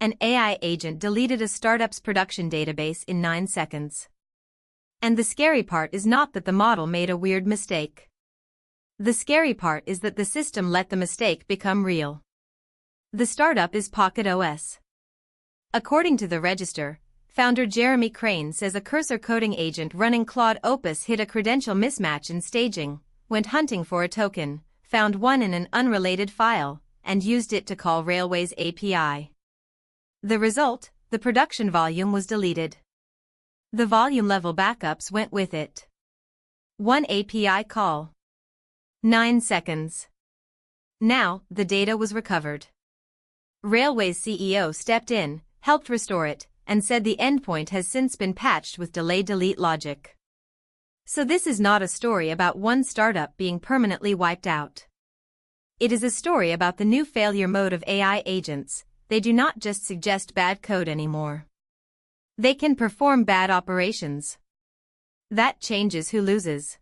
An AI agent deleted a startup's production database in 9 seconds. And the scary part is not that the model made a weird mistake. The scary part is that the system let the mistake become real. The startup is Pocket OS. According to the Register, founder Jeremy Crane says a cursor coding agent running Claude Opus hit a credential mismatch in staging, went hunting for a token, found one in an unrelated file, and used it to call Railway's API. The result, the production volume was deleted. The volume level backups went with it. One API call. 9 seconds. Now, the data was recovered. Railway's CEO stepped in, helped restore it, and said the endpoint has since been patched with delay-delete logic. So this is not a story about one startup being permanently wiped out. It is a story about the new failure mode of AI agents. They do not just suggest bad code anymore. They can perform bad operations. That changes who loses.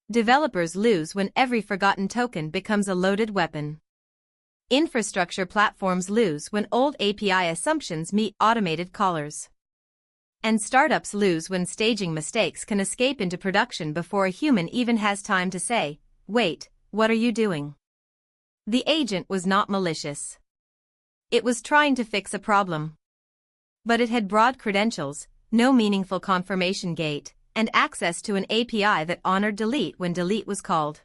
Developers lose when every forgotten token becomes a loaded weapon. Infrastructure platforms lose when old API assumptions meet automated callers. And startups lose when staging mistakes can escape into production before a human even has time to say, "Wait, what are you doing?" The agent was not malicious. It was trying to fix a problem. But it had broad credentials, no meaningful confirmation gate, and access to an API that honored delete when delete was called.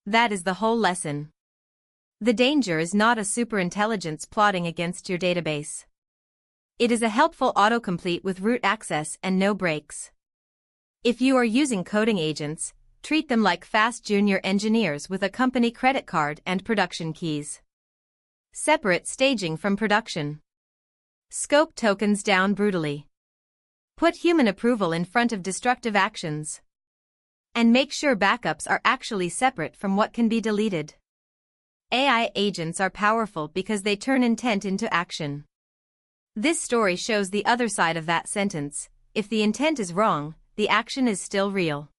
That is the whole lesson. The danger is not a superintelligence plotting against your database. It is a helpful autocomplete with root access and no breaks. If you are using coding agents, treat them like fast junior engineers with a company credit card and production keys. Separate staging from production. Scope tokens down brutally. Put human approval in front of destructive actions. And make sure backups are actually separate from what can be deleted. AI agents are powerful because they turn intent into action. This story shows the other side of that sentence. If the intent is wrong, the action is still real.